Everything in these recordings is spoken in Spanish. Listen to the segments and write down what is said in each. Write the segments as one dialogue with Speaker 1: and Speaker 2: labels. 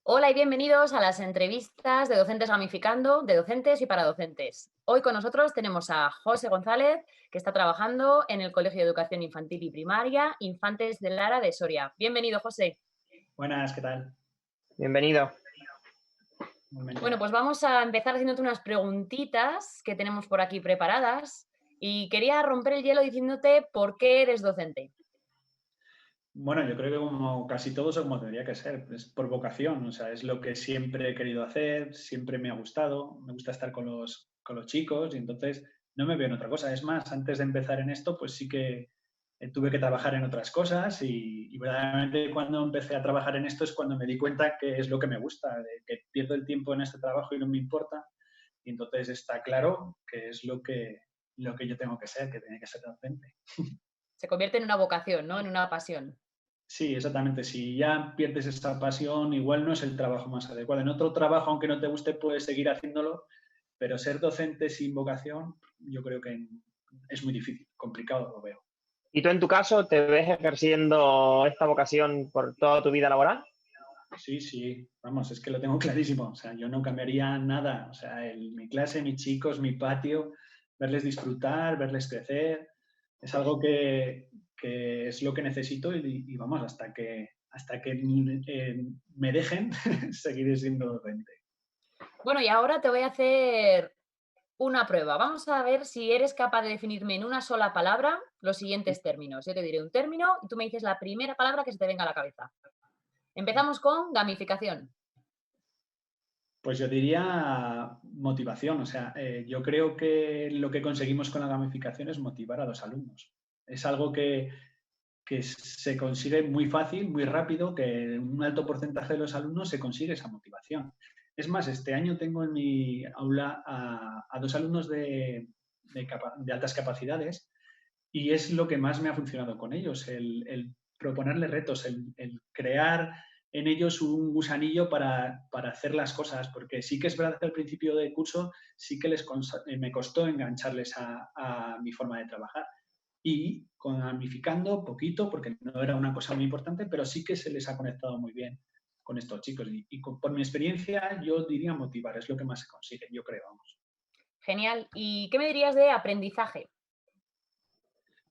Speaker 1: Hola y bienvenidos a las entrevistas de Docentes Gamificando, de docentes y para docentes. Hoy con nosotros tenemos a José González, que está trabajando en el Colegio de Educación Infantil y Primaria Infantes de Lara de Soria. Bienvenido, José.
Speaker 2: Buenas, ¿qué tal?
Speaker 3: Bienvenido.
Speaker 1: Bueno,
Speaker 2: Igualmente.
Speaker 1: pues vamos a empezar haciéndote unas preguntitas que tenemos por aquí preparadas y quería romper el hielo diciéndote por qué eres docente.
Speaker 2: Bueno, yo creo que como casi todos o como debería que ser, es por vocación, o sea, es lo que siempre he querido hacer, siempre me ha gustado, me gusta estar con los chicos y entonces no me veo en otra cosa. Es más, antes de empezar en esto, pues sí que tuve que trabajar en otras cosas y verdaderamente cuando empecé a trabajar en esto es cuando me di cuenta que es lo que me gusta, de que pierdo el tiempo en este trabajo y no me importa y entonces está claro que es lo que yo tengo que ser, que tiene que ser docente.
Speaker 1: Se convierte en una vocación, ¿no? En una pasión.
Speaker 2: Sí, exactamente. Si ya pierdes esa pasión, igual no es el trabajo más adecuado. En otro trabajo, aunque no te guste, puedes seguir haciéndolo, pero ser docente sin vocación, yo creo que es muy difícil, complicado lo veo.
Speaker 3: ¿Y tú en tu caso te ves ejerciendo esta vocación por toda tu vida laboral?
Speaker 2: Sí, sí, vamos, es que lo tengo clarísimo. O sea, yo no cambiaría nada. O sea, mi clase, mis chicos, mi patio, verles disfrutar, verles crecer, es algo que es lo que necesito y vamos, hasta que me dejen, seguiré siendo docente.
Speaker 1: Bueno, y ahora te voy a hacer una prueba. Vamos a ver si eres capaz de definirme en una sola palabra los siguientes términos. Yo te diré un término y tú me dices la primera palabra que se te venga a la cabeza. Empezamos con gamificación.
Speaker 2: Pues yo diría motivación. O sea, yo creo que lo que conseguimos con la gamificación es motivar a los alumnos. Es algo que se consigue muy fácil, muy rápido, que en un alto porcentaje de los alumnos se consigue esa motivación. Es más, este año tengo en mi aula a dos alumnos de altas capacidades y es lo que más me ha funcionado con ellos, el proponerles retos, el crear en ellos un gusanillo para hacer las cosas, porque sí que es verdad que al principio del curso sí que me costó engancharles a mi forma de trabajar. Y con gamificando poquito, porque no era una cosa muy importante, pero sí que se les ha conectado muy bien con estos chicos. Por mi experiencia, yo diría motivar, es lo que más se consigue, yo creo, vamos.
Speaker 1: Genial. ¿Y qué me dirías de aprendizaje?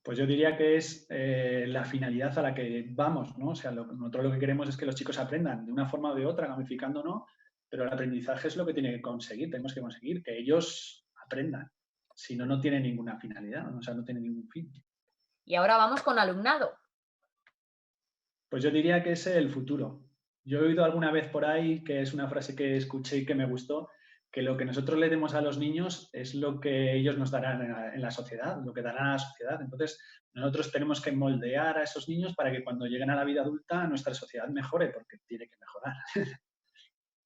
Speaker 2: Pues yo diría que es la finalidad a la que vamos, ¿no? O sea, nosotros lo que queremos es que los chicos aprendan de una forma o de otra, gamificando no, pero el aprendizaje es lo que tiene que conseguir, tenemos que conseguir que ellos aprendan. Si no, no tiene ninguna finalidad, ¿no? O sea, no tiene ningún fin.
Speaker 1: Y ahora vamos con alumnado.
Speaker 2: Pues yo diría que es el futuro. Yo he oído alguna vez por ahí, que es una frase que escuché y que me gustó, que lo que nosotros le demos a los niños es lo que ellos nos darán en la sociedad, lo que darán a la sociedad. Entonces, nosotros tenemos que moldear a esos niños para que cuando lleguen a la vida adulta nuestra sociedad mejore, porque tiene que mejorar.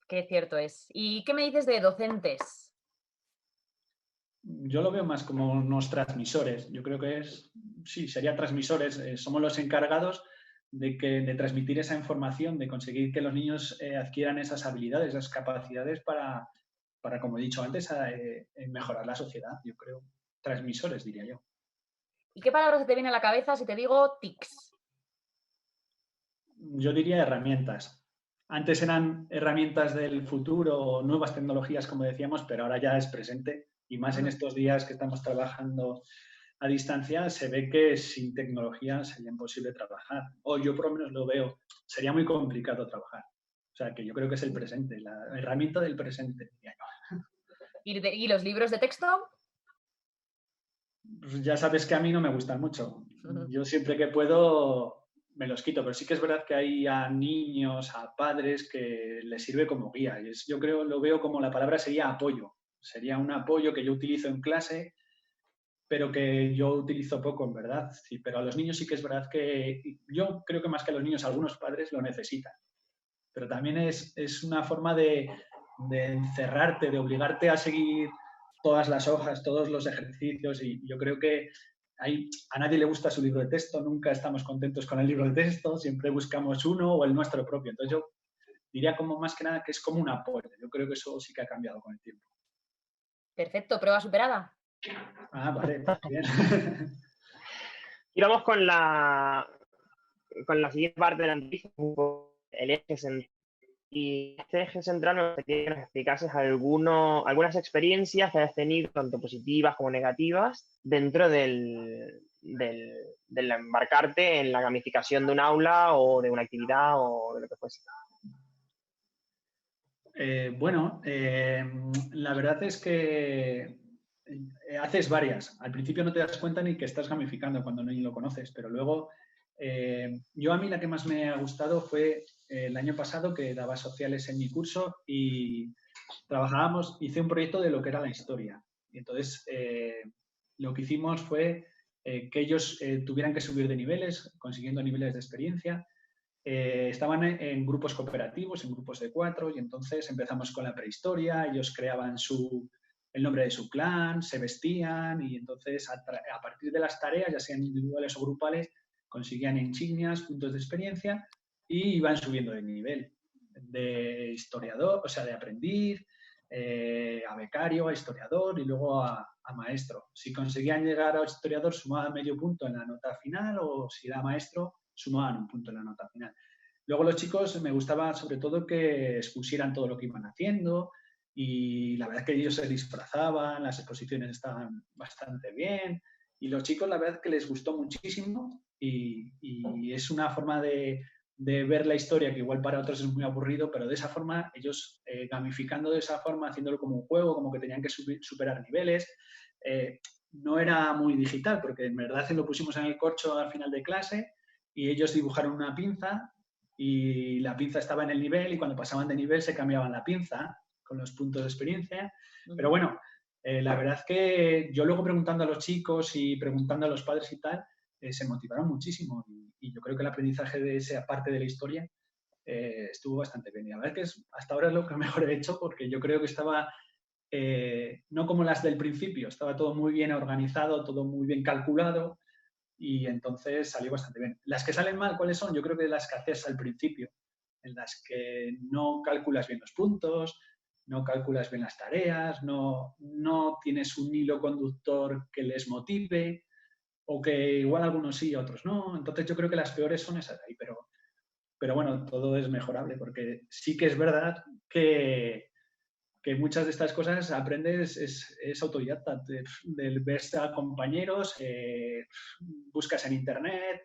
Speaker 1: Qué cierto es. ¿Y qué me dices de docentes?
Speaker 2: Yo lo veo más como unos transmisores. Yo creo que sí, serían transmisores. Somos los encargados de transmitir esa información, de conseguir que los niños adquieran esas habilidades, esas capacidades para como he dicho antes, mejorar la sociedad. Yo creo, transmisores, diría yo.
Speaker 1: ¿Y qué palabra se te viene a la cabeza si te digo TICs?
Speaker 2: Yo diría herramientas. Antes eran herramientas del futuro o nuevas tecnologías, como decíamos, pero ahora ya es presente y más en
Speaker 1: Ujú.
Speaker 2: estos días que estamos trabajando a distancia, se ve que sin tecnología sería imposible trabajar. O yo por lo menos lo veo, sería muy complicado trabajar. O sea, que yo creo que es el presente, la herramienta del presente, diría yo.
Speaker 1: ¿Y los libros de texto?
Speaker 2: Pues ya sabes que a mí no me gustan mucho.
Speaker 1: Ujú.
Speaker 2: Yo siempre que puedo me los quito, pero sí que es verdad que hay a niños, a padres que les sirve como guía. Yo creo, lo veo como la palabra sería apoyo. Sería un apoyo que yo utilizo en clase, pero que yo utilizo poco, en verdad. Sí, pero a los niños sí que es verdad que yo creo que más que a los niños, algunos padres lo necesitan. Pero también es una forma de encerrarte, de obligarte a seguir todas las hojas, todos los ejercicios y yo creo que a nadie le gusta su libro de texto, nunca estamos contentos con el libro de texto, siempre buscamos uno o el nuestro propio. Entonces yo diría como más que nada que es como un apoyo. Yo creo que eso sí que ha cambiado con el tiempo.
Speaker 1: Perfecto, prueba superada.
Speaker 2: Ah, vale, bien.
Speaker 3: Y vamos con la siguiente parte de la entrevista, un poco el eje central Y este eje central me gustaría que nos explicases algunas experiencias que hayas tenido, tanto positivas como negativas, dentro del embarcarte en la gamificación de un aula o de una actividad o de lo que fuese.
Speaker 2: Bueno, la verdad es que haces varias. Al principio no te das cuenta ni que estás gamificando cuando ni lo conoces, pero luego yo a mí la que más me ha gustado fue el año pasado que daba sociales en mi curso y hice un proyecto de lo que era la historia. Y entonces lo que hicimos fue que ellos tuvieran que subir de niveles, consiguiendo niveles de experiencia. Estaban en grupos cooperativos, en grupos de 4, y entonces empezamos con la prehistoria, ellos creaban el nombre de su clan, se vestían y entonces a partir de las tareas, ya sean individuales o grupales, conseguían insignias, puntos de experiencia y iban subiendo de nivel, de historiador, o sea, de aprendiz, a becario, a historiador y luego a maestro. Si conseguían llegar a historiador sumaban medio punto en la nota final o si era maestro sumaban un punto en la nota final. Luego los chicos me gustaba sobre todo que expusieran todo lo que iban haciendo y la verdad es que ellos se disfrazaban, las exposiciones estaban bastante bien y los chicos la verdad es que les gustó muchísimo y es una forma de ver la historia que igual para otros es muy aburrido, pero de esa forma ellos gamificando de esa forma, haciéndolo como un juego, como que tenían que superar niveles. No era muy digital porque en verdad lo pusimos en el corcho al final de clase y ellos dibujaron una pinza y la pinza estaba en el nivel y cuando pasaban de nivel se cambiaban la pinza con los puntos de experiencia. Pero bueno, la verdad es que yo luego preguntando a los chicos y preguntando a los padres y tal, se motivaron muchísimo y yo creo que el aprendizaje de esa parte de la historia estuvo bastante bien. Y la verdad es que hasta ahora es lo que mejor he hecho porque yo creo que estaba, no como las del principio, estaba todo muy bien organizado, todo muy bien calculado y entonces salió bastante bien. Las que salen mal, ¿cuáles son? Yo creo que las que haces al principio, en las que no calculas bien los puntos, no calculas bien las tareas, no tienes un hilo conductor que les motive, o que igual algunos sí, otros no. Entonces yo creo que las peores son esas de ahí, pero bueno, todo es mejorable, porque sí que es verdad que muchas de estas cosas aprendes, es autodidacta, ves a compañeros, buscas en internet,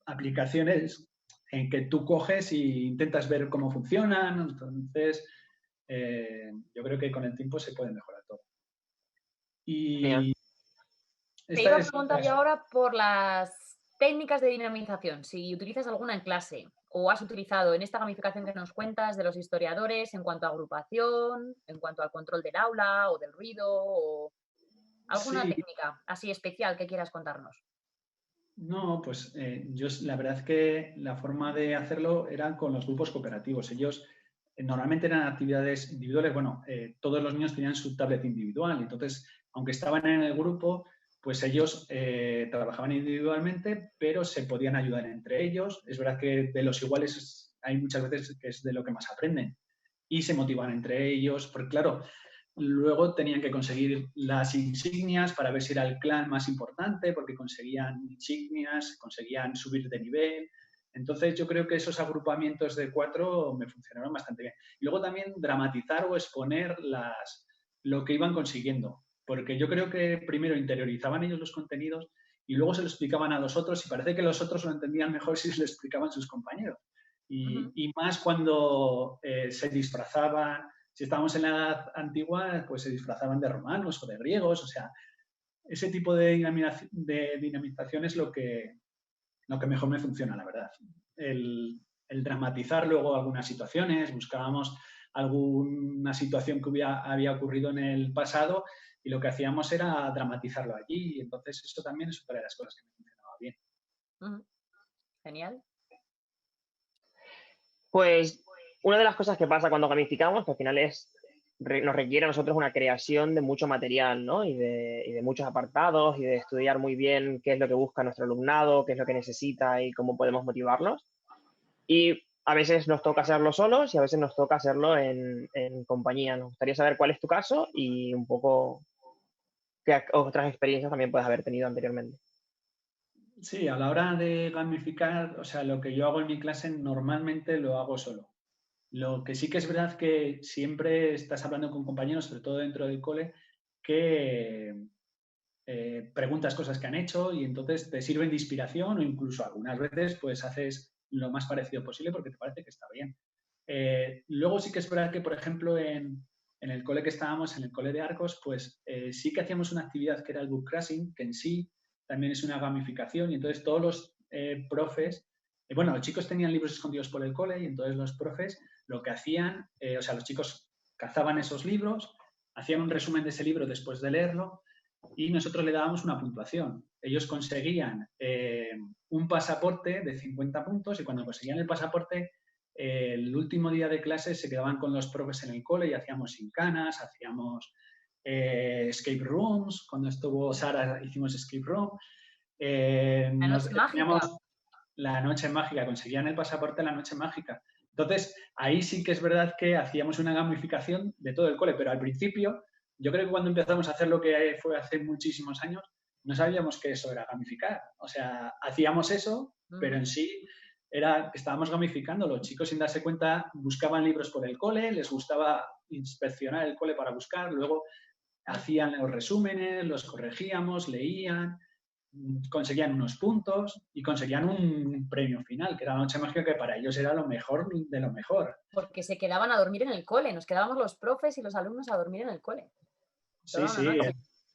Speaker 2: aplicaciones en que tú coges e intentas ver cómo funcionan, entonces yo creo que con el tiempo se puede mejorar todo.
Speaker 3: Genial.
Speaker 2: Y
Speaker 1: Te iba a
Speaker 2: esta
Speaker 1: preguntar yo ahora por las técnicas de dinamización, si utilizas alguna en clase o has utilizado en esta gamificación que nos cuentas de los historiadores en cuanto a agrupación, en cuanto al control del aula o del ruido o alguna
Speaker 2: Sí,
Speaker 1: técnica así especial que quieras contarnos.
Speaker 2: no, pues yo la verdad es que la forma de hacerlo era con los grupos cooperativos. Ellos normalmente eran actividades individuales. Bueno, todos los niños tenían su tablet individual. Entonces, aunque estaban en el grupo, pues ellos trabajaban individualmente, pero se podían ayudar entre ellos. Es verdad que de los iguales hay muchas veces que es de lo que más aprenden. Y se motivan entre ellos, porque claro, luego tenían que conseguir las insignias para ver si era el clan más importante, porque conseguían insignias, conseguían subir de nivel. Entonces yo creo que esos agrupamientos de 4 me funcionaron bastante bien. Y luego también dramatizar o exponer lo que iban consiguiendo, porque yo creo que primero interiorizaban ellos los contenidos y luego se lo explicaban a los otros y parece que los otros lo entendían mejor si se lo explicaban sus compañeros. Y más cuando se disfrazaban, si estábamos en la edad antigua, pues se disfrazaban de romanos o de griegos, o sea, ese tipo de dinamización es lo que mejor me funciona, la verdad. El dramatizar luego algunas situaciones, buscábamos alguna situación que había ocurrido en el pasado y lo que hacíamos era dramatizarlo allí y entonces eso también es otra de las cosas que me funcionaba bien.
Speaker 1: Genial.
Speaker 3: Pues una de las cosas que pasa cuando gamificamos, que al final nos requiere a nosotros una creación de mucho material, ¿no? Y de muchos apartados y de estudiar muy bien qué es lo que busca nuestro alumnado, qué es lo que necesita y cómo podemos motivarlos. Y a veces nos toca hacerlo solos y a veces nos toca hacerlo en compañía. Nos gustaría saber cuál es tu caso y un poco qué otras experiencias también puedes haber tenido anteriormente.
Speaker 2: Sí, a la hora de gamificar, o sea, lo que yo hago en mi clase normalmente lo hago solo. Lo que sí que es verdad que siempre estás hablando con compañeros, sobre todo dentro del cole, que preguntas cosas que han hecho y entonces te sirven de inspiración o incluso algunas veces pues haces lo más parecido posible porque te parece que está bien. Luego sí que es verdad que, por ejemplo, en el cole que estábamos, en el cole de Arcos, pues sí que hacíamos una actividad que era el book crashing, que en sí también es una gamificación y entonces todos los profes, bueno, los chicos tenían libros escondidos por el cole y entonces los profes lo que hacían, o sea, los chicos cazaban esos libros, hacían un resumen de ese libro después de leerlo y nosotros le dábamos una puntuación. Ellos conseguían un pasaporte de 50 puntos y cuando conseguían el pasaporte, el último día de clase se quedaban con los profes en el cole y hacíamos gincana, hacíamos escape rooms. Cuando estuvo Sara hicimos escape room.
Speaker 1: La
Speaker 2: Nos
Speaker 1: noche mágica.
Speaker 2: teníamos la noche mágica, conseguían el pasaporte en la noche mágica. Entonces, ahí sí que es verdad que hacíamos una gamificación de todo el cole, pero al principio, yo creo que cuando empezamos a hacer lo que fue hace muchísimos años, no sabíamos que eso era gamificar. O sea, hacíamos eso, pero en sí era, estábamos gamificando. Los chicos, sin darse cuenta, buscaban libros por el cole, les gustaba inspeccionar el cole para buscar, luego hacían los resúmenes, los corregíamos, leían, conseguían unos puntos y conseguían un premio final, que era la noche mágica, que para ellos era lo mejor de lo mejor.
Speaker 1: Porque se quedaban a dormir en el cole, nos quedábamos los profes y los alumnos a dormir en el cole.
Speaker 2: Sí,
Speaker 1: Toda una
Speaker 2: sí.
Speaker 1: noche.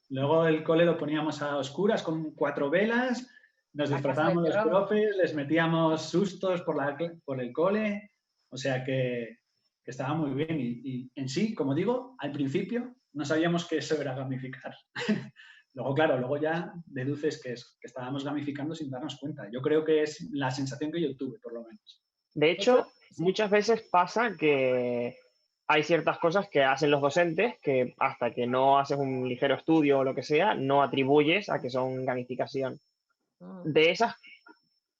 Speaker 2: Luego el cole lo poníamos a oscuras con 4 velas, nos
Speaker 1: La casa del
Speaker 2: disfrazábamos los
Speaker 1: terror.
Speaker 2: profes, les metíamos sustos por el cole, o sea que estaba muy bien. Y en sí, como digo, al principio no sabíamos que eso era gamificar. Luego, claro, luego ya deduces que estábamos gamificando sin darnos cuenta. Yo creo que es la sensación que yo tuve, por lo menos.
Speaker 3: De
Speaker 1: De hecho,
Speaker 3: hecho, muchas veces pasa que hay ciertas cosas que hacen los docentes que hasta que no haces un ligero estudio o lo que sea, no atribuyes a que son gamificación. De esas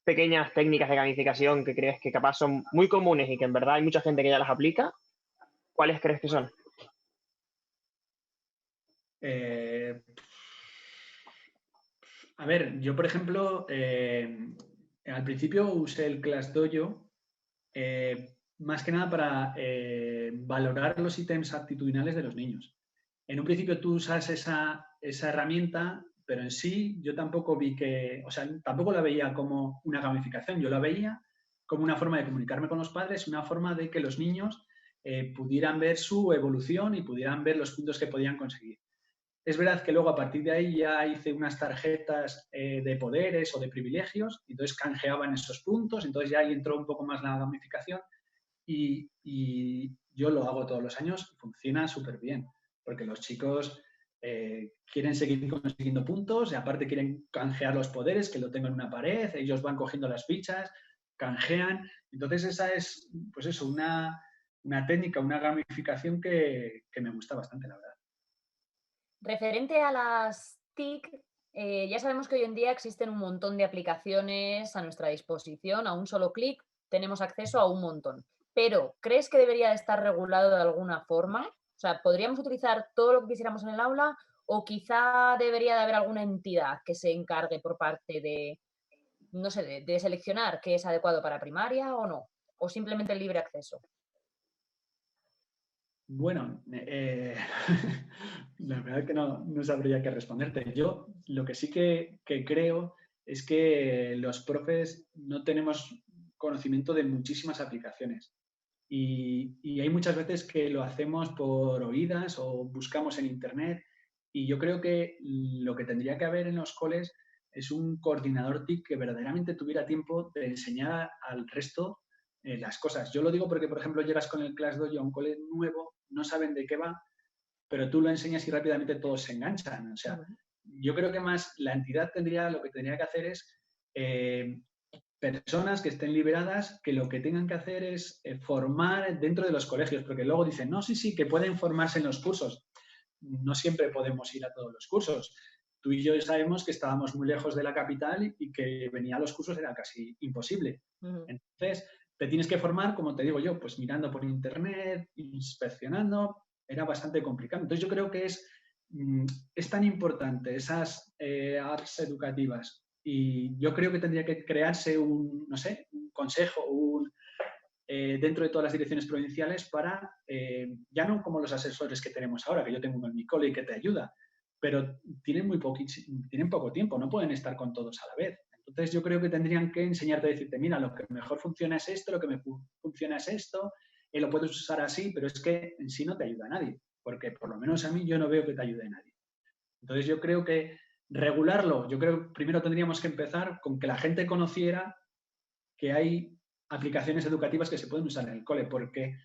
Speaker 3: pequeñas técnicas de gamificación que crees que capaz son muy comunes y que en verdad hay mucha gente que ya las aplica, ¿cuáles crees que son?
Speaker 2: A ver, yo por ejemplo, al principio usé el ClassDojo más que nada para valorar los ítems actitudinales de los niños. En un principio tú usas esa herramienta, pero en sí yo tampoco vi que, o sea, tampoco la veía como una gamificación, yo la veía como una forma de comunicarme con los padres, una forma de que los niños pudieran ver su evolución y pudieran ver los puntos que podían conseguir. Es verdad que luego a partir de ahí ya hice unas tarjetas de poderes o de privilegios, y entonces canjeaban esos puntos, entonces ya ahí entró un poco más la gamificación y yo lo hago todos los años y funciona súper bien, porque los chicos quieren seguir consiguiendo puntos y aparte quieren canjear los poderes, que lo tengo en una pared, ellos van cogiendo las fichas, canjean, entonces esa es, pues eso, una técnica, una gamificación que me gusta bastante, la verdad.
Speaker 1: Referente a las TIC, ya sabemos que hoy en día existen un montón de aplicaciones a nuestra disposición. A un solo clic tenemos acceso a un montón. Pero, ¿crees que debería de estar regulado de alguna forma? O sea, ¿podríamos utilizar todo lo que quisiéramos en el aula o quizá debería de haber alguna entidad que se encargue por parte de, no sé, de seleccionar qué es adecuado para primaria o no? ¿O simplemente el libre acceso?
Speaker 2: Bueno, la verdad que no sabría qué responderte. Yo lo que sí que creo es que los profes no tenemos conocimiento de muchísimas aplicaciones y hay muchas veces que lo hacemos por oídas o buscamos en internet y yo creo que lo que tendría que haber en los coles es un coordinador TIC que verdaderamente tuviera tiempo de enseñar al resto las cosas. Yo lo digo porque, por ejemplo, llegas con el ClassDojo a un cole nuevo, no saben de qué va, pero tú lo enseñas y rápidamente todos se enganchan. O sea, yo creo que más la entidad lo que tendría que hacer es personas que estén liberadas, que lo que tengan que hacer es formar dentro de los colegios, porque luego dicen, no, sí, que pueden formarse en los cursos. No siempre podemos ir a todos los cursos. Tú y yo sabemos que estábamos muy lejos de la capital y que venir a los cursos era casi imposible. Entonces, te tienes que formar, como te digo yo, pues mirando por internet, inspeccionando, era bastante complicado. Entonces, yo creo que es tan importante esas apps educativas y yo creo que tendría que crearse un, no sé, un consejo, dentro de todas las direcciones provinciales para, ya no como los asesores que tenemos ahora, que yo tengo uno en mi cole y que te ayuda, pero tienen poco tiempo, no pueden estar con todos a la vez. Entonces yo creo que tendrían que enseñarte a decirte, mira, lo que mejor funciona es esto, lo que me funciona es esto, lo puedes usar así, pero es que en sí no te ayuda a nadie, porque por lo menos a mí yo no veo que te ayude a nadie. Entonces yo creo que regularlo, yo creo que primero tendríamos que empezar con que la gente conociera que hay aplicaciones educativas que se pueden usar en el cole, porque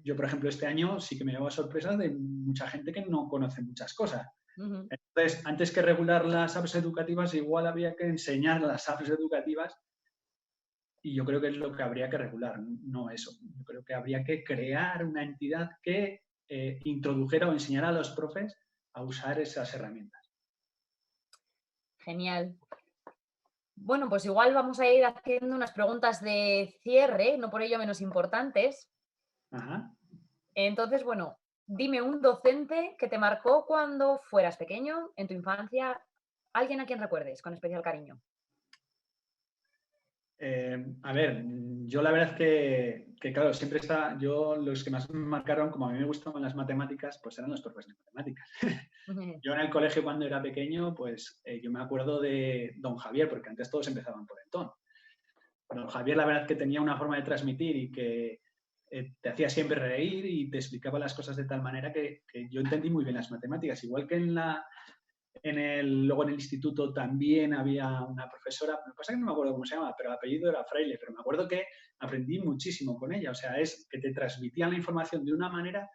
Speaker 2: yo, por ejemplo, este año sí que me llevo sorpresas de mucha gente que no conoce muchas cosas. Entonces, antes que regular las apps educativas, igual habría que enseñar las apps educativas y yo creo que es lo que habría que regular, no eso. Yo creo que habría que crear una entidad que introdujera o enseñara a los profes a usar esas herramientas.
Speaker 1: Genial. Bueno, pues igual vamos a ir haciendo unas preguntas de cierre, no por ello menos importantes.
Speaker 2: Ajá.
Speaker 1: Entonces, bueno, dime un docente que te marcó cuando fueras pequeño, en tu infancia, alguien a quien recuerdes con especial cariño.
Speaker 2: A ver, yo la verdad que claro, siempre los que más me marcaron, como a mí me gustaban las matemáticas, pues eran los profesores de matemáticas. Yo en el colegio cuando era pequeño, pues yo me acuerdo de don Javier, porque antes todos empezaban por el ton. Don Javier la verdad que tenía una forma de transmitir y que te hacía siempre reír y te explicaba las cosas de tal manera que yo entendí muy bien las matemáticas. Igual que luego en el instituto también había una profesora, lo que pasa es que no me acuerdo cómo se llama, pero el apellido era Fraile, pero me acuerdo que aprendí muchísimo con ella. O sea, es que te transmitían la información de una manera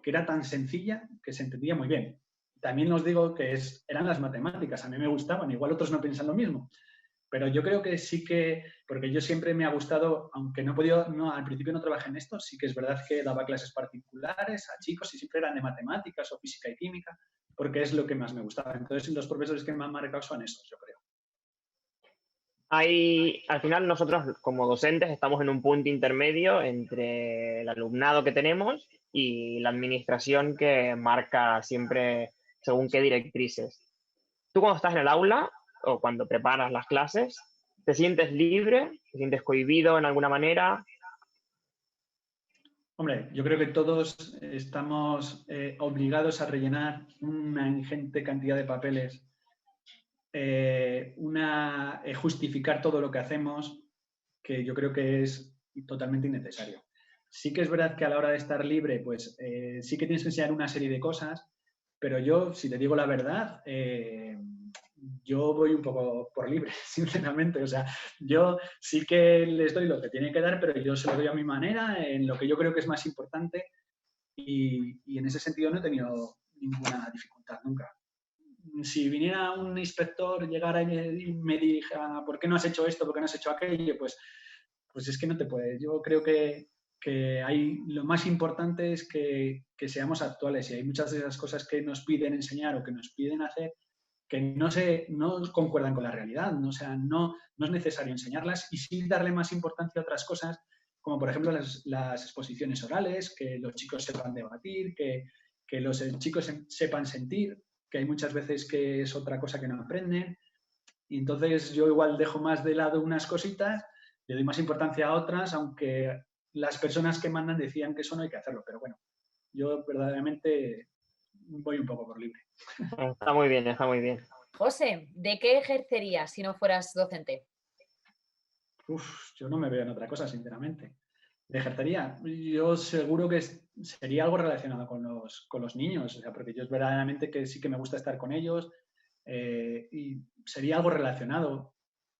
Speaker 2: que era tan sencilla que se entendía muy bien. También os digo que eran las matemáticas, a mí me gustaban, igual otros no piensan lo mismo, pero yo creo que sí que, porque yo siempre me ha gustado, aunque no he podido, al principio no trabajé en esto, sí que es verdad que daba clases particulares a chicos y siempre eran de matemáticas o física y química, porque es lo que más me gustaba. Entonces, los profesores que me han marcado son esos, yo creo.
Speaker 3: Al final nosotros como docentes estamos en un punto intermedio entre el alumnado que tenemos y la administración que marca siempre según qué directrices. Tú cuando estás en el aula o cuando preparas las clases, ¿te sientes libre? ¿Te sientes cohibido en alguna manera?
Speaker 2: Hombre, yo creo que todos estamos obligados a rellenar una ingente cantidad de papeles, justificar todo lo que hacemos, que yo creo que es totalmente innecesario. Sí que es verdad que a la hora de estar libre, pues sí que tienes que enseñar una serie de cosas, pero yo, si te digo la verdad, yo voy un poco por libre, sinceramente. O sea, yo sí que les doy lo que tienen que dar, pero yo se lo doy a mi manera, en lo que yo creo que es más importante y en ese sentido no he tenido ninguna dificultad nunca. Si viniera un inspector, llegara y me dijera, ¿por qué no has hecho esto? ¿Por qué no has hecho aquello? Pues es que no te puedes. Yo creo que lo más importante es que seamos actuales y hay muchas de esas cosas que nos piden enseñar o que nos piden hacer que no concuerdan con la realidad. ¿No? O sea, no es necesario enseñarlas y sí darle más importancia a otras cosas, como por ejemplo las exposiciones orales, que los chicos sepan debatir, que los chicos sepan sentir, que hay muchas veces que es otra cosa que no aprenden. Y entonces yo igual dejo más de lado unas cositas, le doy más importancia a otras, aunque las personas que mandan decían que eso no hay que hacerlo. Pero bueno, yo verdaderamente voy un poco por libre.
Speaker 3: Está muy bien, está muy bien.
Speaker 1: José, ¿de qué ejercerías si no fueras docente?
Speaker 2: Yo no me veo en otra cosa, sinceramente. ¿De ejercería? Yo seguro que sería algo relacionado con los niños, o sea, porque yo es verdaderamente que sí que me gusta estar con ellos y sería algo relacionado.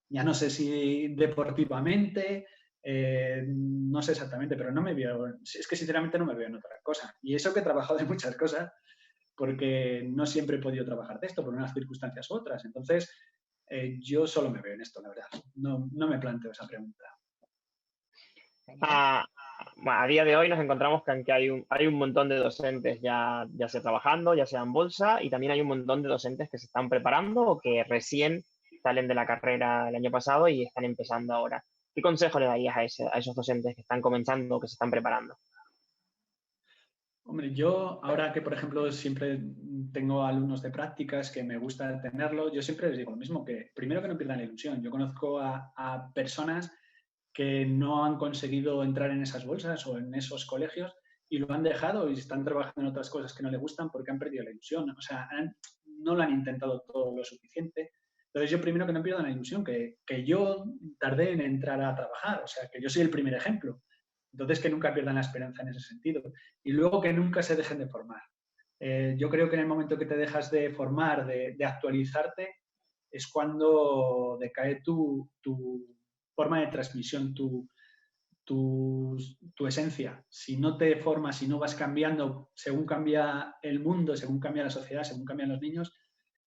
Speaker 2: Ya no sé si deportivamente, no sé exactamente, pero no me veo, es que sinceramente no me veo en otra cosa. Y eso que he trabajado en muchas cosas, porque no siempre he podido trabajar de esto por unas circunstancias u otras. Entonces, yo solo me veo en esto, la verdad. No me planteo esa pregunta.
Speaker 3: A día de hoy nos encontramos con que hay un montón de docentes ya sea trabajando, ya sea en bolsa, y también hay un montón de docentes que se están preparando o que recién salen de la carrera el año pasado y están empezando ahora. ¿Qué consejo le darías a esos docentes que están comenzando o que se están preparando?
Speaker 2: Hombre, yo ahora que, por ejemplo, siempre tengo alumnos de prácticas que me gusta tenerlo, yo siempre les digo lo mismo, que primero que no pierdan la ilusión. Yo conozco a personas que no han conseguido entrar en esas bolsas o en esos colegios y lo han dejado y están trabajando en otras cosas que no les gustan porque han perdido la ilusión. O sea, no lo han intentado todo lo suficiente. Entonces yo primero que no pierdan la ilusión, que yo tardé en entrar a trabajar, o sea, que yo soy el primer ejemplo. Entonces que nunca pierdan la esperanza en ese sentido. Y luego que nunca se dejen de formar. Yo creo que en el momento que te dejas de formar, de actualizarte, es cuando decae tu forma de transmisión, tu esencia. Si no te formas, si no vas cambiando según cambia el mundo, según cambia la sociedad, según cambian los niños,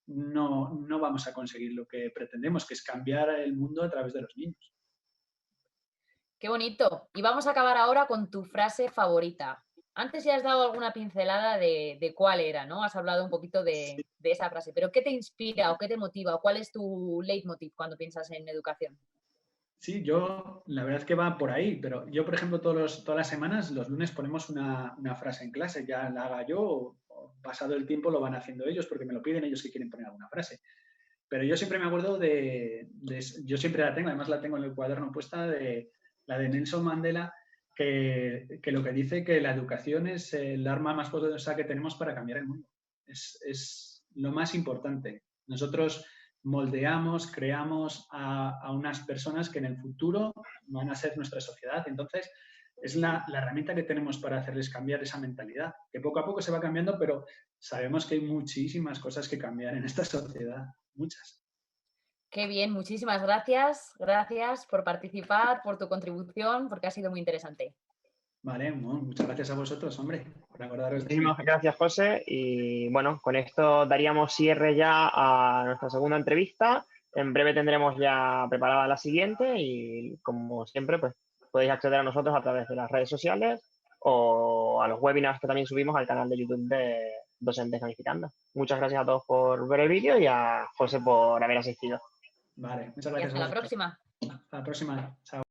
Speaker 2: no vamos a conseguir lo que pretendemos, que es cambiar el mundo a través de los niños.
Speaker 1: Qué bonito. Y vamos a acabar ahora con tu frase favorita. Antes ya has dado alguna pincelada de cuál era, ¿no? Has hablado un poquito de esa frase, pero ¿qué te inspira o qué te motiva o cuál es tu leitmotiv cuando piensas en educación?
Speaker 2: Sí, la verdad es que va por ahí, pero yo, por ejemplo, todas las semanas, los lunes ponemos una frase en clase, ya la haga yo o pasado el tiempo lo van haciendo ellos porque me lo piden ellos que quieren poner alguna frase. Pero yo siempre me acuerdo yo siempre la tengo, además la tengo en el cuaderno puesta, de la de Nelson Mandela, que lo que dice que la educación es el arma más poderosa que tenemos para cambiar el mundo. Es lo más importante. Nosotros moldeamos, creamos a unas personas que en el futuro van a ser nuestra sociedad. Entonces, es la herramienta que tenemos para hacerles cambiar esa mentalidad, que poco a poco se va cambiando, pero sabemos que hay muchísimas cosas que cambiar en esta sociedad, muchas.
Speaker 1: Qué bien, muchísimas gracias. Gracias por participar, por tu contribución, porque ha sido muy interesante.
Speaker 2: Vale, bueno, muchas gracias a vosotros, hombre, por acordaros de mí.
Speaker 3: Muchísimas gracias, José. Y bueno, con esto daríamos cierre ya a nuestra segunda entrevista. En breve tendremos ya preparada la siguiente y, como siempre, pues podéis acceder a nosotros a través de las redes sociales o a los webinars que también subimos al canal de YouTube de Docentes Gamificando. Muchas gracias a todos por ver el vídeo y a José por haber asistido.
Speaker 2: Vale, muchas
Speaker 1: Y
Speaker 2: gracias
Speaker 1: hasta
Speaker 2: a
Speaker 1: la
Speaker 2: vosotros.
Speaker 1: próxima.
Speaker 2: Hasta la próxima. Chao.